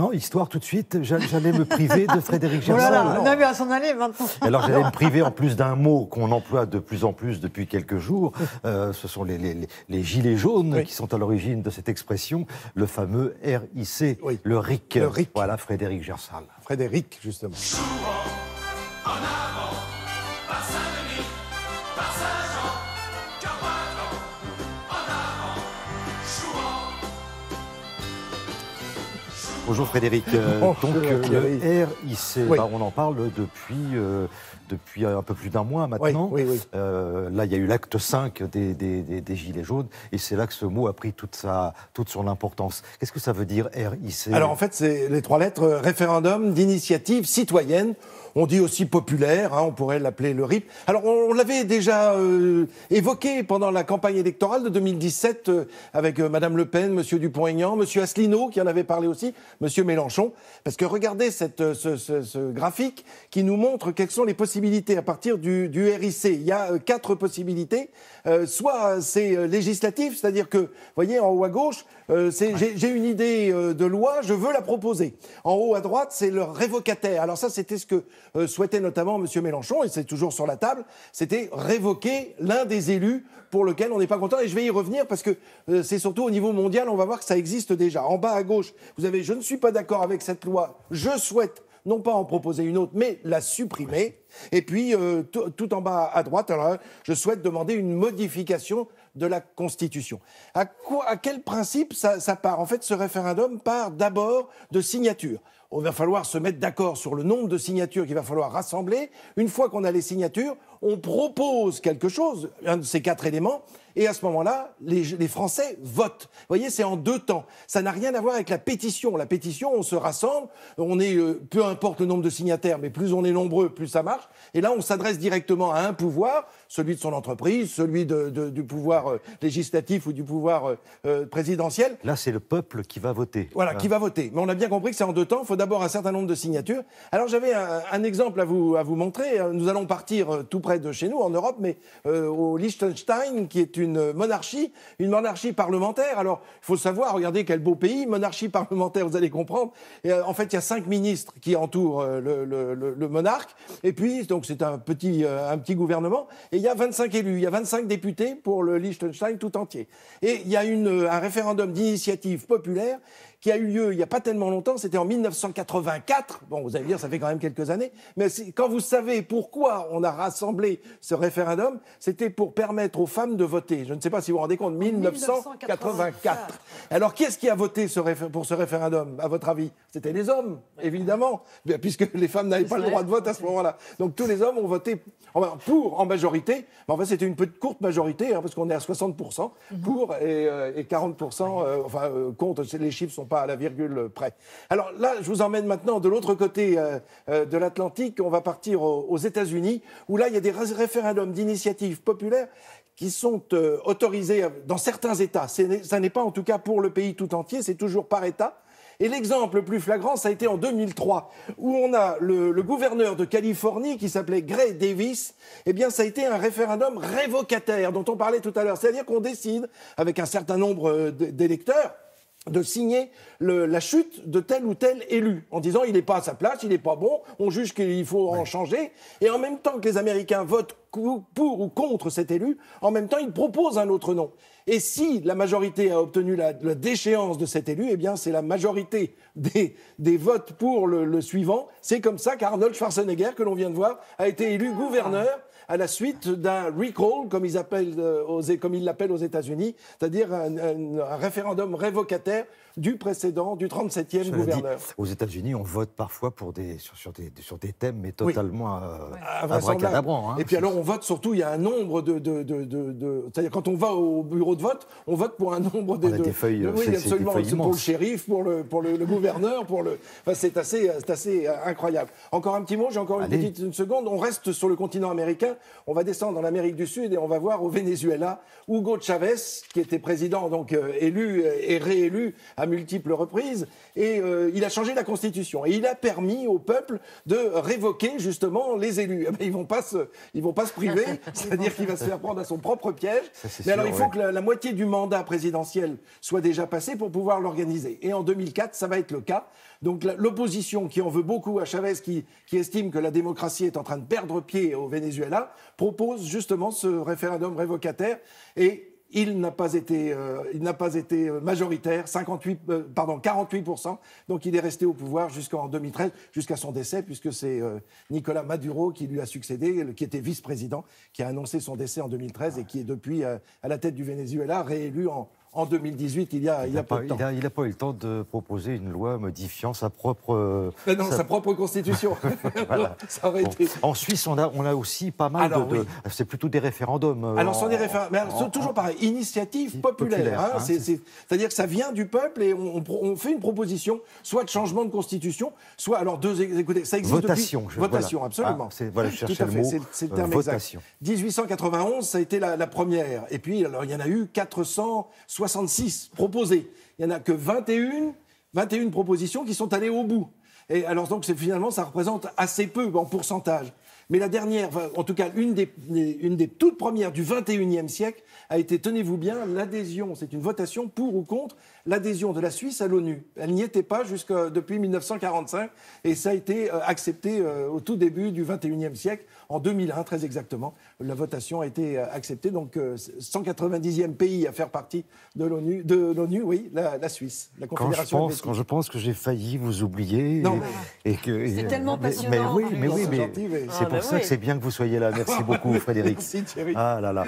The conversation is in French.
Non, histoire tout de suite, j'allais me priver de Frédéric Gersal. Voilà, on avait à s'en aller maintenant. Alors j'allais me priver en plus d'un mot qu'on emploie de plus en plus depuis quelques jours. Ce sont les gilets jaunes qui sont à l'origine de cette expression, le fameux RIC, le RIC. Le RIC. Voilà, Frédéric Gersal. Frédéric, justement. En avant, par Saint-Denis, par Saint-Jean, Carpathlon, en avant, jouant. Bonjour Frédéric. Donc le RIC, on en parle depuis un peu plus d'un mois maintenant. Là, il y a eu l'acte 5 des Gilets jaunes, et c'est là que ce mot a pris toute son importance. Qu'est-ce que ça veut dire, RIC? Alors en fait, c'est les 3 lettres, référendum d'initiative citoyenne. On dit aussi populaire, on pourrait l'appeler le RIP. Alors on l'avait déjà évoqué pendant la campagne électorale de 2017 avec Madame Le Pen, Monsieur Dupont-Aignan, Monsieur Asselineau qui en avait parlé aussi, Monsieur Mélenchon. Parce que regardez ce graphique qui nous montre quelles sont les possibilités à partir du RIC. Il y a 4 possibilités. Soit c'est législatif, c'est-à-dire que, vous voyez, en haut à gauche, j'ai une idée de loi, je veux la proposer. En haut à droite, c'est le révocataire. Alors ça, c'était ce que souhaitait notamment M. Mélenchon, et c'est toujours sur la table, c'était révoquer l'un des élus pour lequel on n'est pas content. Et je vais y revenir parce que c'est surtout au niveau mondial, on va voir que ça existe déjà. En bas à gauche, vous avez « Je ne suis pas d'accord avec cette loi, je souhaite non pas en proposer une autre, mais la supprimer ». Et puis, tout en bas à droite, alors, je souhaite demander une modification de la Constitution. À quel principe ça part? En fait, ce référendum part d'abord de signatures. Il va falloir se mettre d'accord sur le nombre de signatures qu'il va falloir rassembler. Une fois qu'on a les signatures, on propose quelque chose, un de ces 4 éléments, et à ce moment-là, les Français votent. Vous voyez, c'est en 2 temps. Ça n'a rien à voir avec la pétition. La pétition, on se rassemble, peu importe le nombre de signataires, mais plus on est nombreux, plus ça marche. Et là, on s'adresse directement à un pouvoir, celui de son entreprise, celui du pouvoir législatif ou du pouvoir présidentiel. Là, c'est le peuple qui va voter. Voilà, qui va voter. Mais on a bien compris que c'est en 2 temps. Il faut d'abord un certain nombre de signatures. Alors, j'avais un exemple à vous montrer. Nous allons partir tout près de chez nous, en Europe, mais au Liechtenstein, qui est une monarchie parlementaire. Alors, il faut savoir, regardez quel beau pays, monarchie parlementaire, vous allez comprendre. Et, en fait, il y a 5 ministres qui entourent le monarque. Et puis, donc, c'est un petit gouvernement. Et il y a 25 élus, il y a 25 députés pour le Liechtenstein tout entier. Et il y a un référendum d'initiative populaire qui a eu lieu il n'y a pas tellement longtemps, c'était en 1984. Bon, vous allez me dire, ça fait quand même quelques années. Mais quand vous savez pourquoi on a rassemblé ce référendum, c'était pour permettre aux femmes de voter. Je ne sais pas si vous vous rendez compte, 1984. Alors, qui est-ce qui a voté pour ce référendum, à votre avis? C'était les hommes, évidemment, puisque les femmes n'avaient pas le droit de vote à ce moment-là. Donc, tous les hommes ont voté pour en majorité. Mais en fait, c'était une petite courte majorité, parce qu'on est à 60% pour et 40% contre. Les chiffres sont pas à la virgule près. Alors là, je vous emmène maintenant de l'autre côté de l'Atlantique. On va partir aux États-Unis, où là, il y a des référendums d'initiative populaire qui sont autorisés dans certains États. Ça n'est pas en tout cas pour le pays tout entier, c'est toujours par État. Et l'exemple le plus flagrant, ça a été en 2003, où on a le gouverneur de Californie qui s'appelait Gray Davis. Eh bien, ça a été un référendum révocataire dont on parlait tout à l'heure. C'est-à-dire qu'on décide, avec un certain nombre d'électeurs, de signer la chute de tel ou tel élu, en disant il n'est pas à sa place, il n'est pas bon, on juge qu'il faut en changer. Et en même temps que les Américains votent pour ou contre cet élu, en même temps ils proposent un autre nom. Et si la majorité a obtenu la déchéance de cet élu, eh bien c'est la majorité des votes pour le suivant. C'est comme ça qu'Arnold Schwarzenegger, que l'on vient de voir, a été élu gouverneur à la suite d'un recall, comme ils l'appellent aux États-Unis, c'est-à-dire un référendum révocataire du précédent, du 37e gouverneur. Aux États-Unis, on vote parfois sur des thèmes, mais totalement abracadabrants. Et puis alors, on vote surtout, il y a un nombre c'est-à-dire, quand on va au bureau de vote, on vote pour un nombre de... des feuilles, oui, absolument. C'est pour le shérif, pour le gouverneur, Enfin, c'est assez incroyable. Encore un petit mot, j'ai encore une seconde. On reste sur le continent américain. On va descendre en Amérique du Sud et on va voir au Venezuela Hugo Chavez, qui était président, donc élu et réélu à multiples reprises, et il a changé la Constitution. Et il a permis au peuple de révoquer justement les élus. Eh bien, ils vont pas se priver, c'est-à-dire qu'il va se faire prendre à son propre piège. Mais alors il faut que la moitié du mandat présidentiel soit déjà passé pour pouvoir l'organiser. Et en 2004, ça va être le cas. Donc l'opposition, qui en veut beaucoup à Chavez, qui estime que la démocratie est en train de perdre pied au Venezuela, propose justement ce référendum révocataire. Et il n'a pas été majoritaire, 48%. Donc il est resté au pouvoir jusqu'en 2013, jusqu'à son décès, puisque c'est Nicolás Maduro qui lui a succédé, qui était vice-président, qui a annoncé son décès en 2013 et qui est depuis à la tête du Venezuela, réélu en 2018, il y a peu de temps. Il n'a pas eu le temps de proposer une loi modifiant sa propre... sa propre constitution. Voilà. Ça aurait été... En Suisse, on a aussi pas mal c'est plutôt des référendums. Alors, ce sont des référendums. Mais c'est toujours pareil, initiative populaire. C'est-à-dire que ça vient du peuple et on fait une proposition, soit de changement de constitution, soit... Alors, écoutez, ça existe votation, depuis... Votation, absolument. Voilà, je cherchais le mot. C'est le terme votation. Exact. 1891, ça a été la première. Et puis, alors, il y en a eu 466 proposées. Il n'y en a que 21 propositions qui sont allées au bout. Et alors donc finalement, ça représente assez peu en pourcentage. Mais la dernière, en tout cas une des toutes premières du 21e siècle, a été, tenez-vous bien, l'adhésion, c'est une votation pour ou contre l'adhésion de la Suisse à l'ONU. Elle n'y était pas depuis 1945 et ça a été accepté au tout début du 21e siècle, en 2001 très exactement. La votation a été acceptée, donc 190e pays à faire partie de l'ONU, oui, la Suisse, la Confédération helvétique. Quand je pense que j'ai failli vous oublier... C'est tellement passionnant. Mais c'est pour ça que c'est bien que vous soyez là. Merci beaucoup, Frédéric. Merci, Thierry. Ah là là.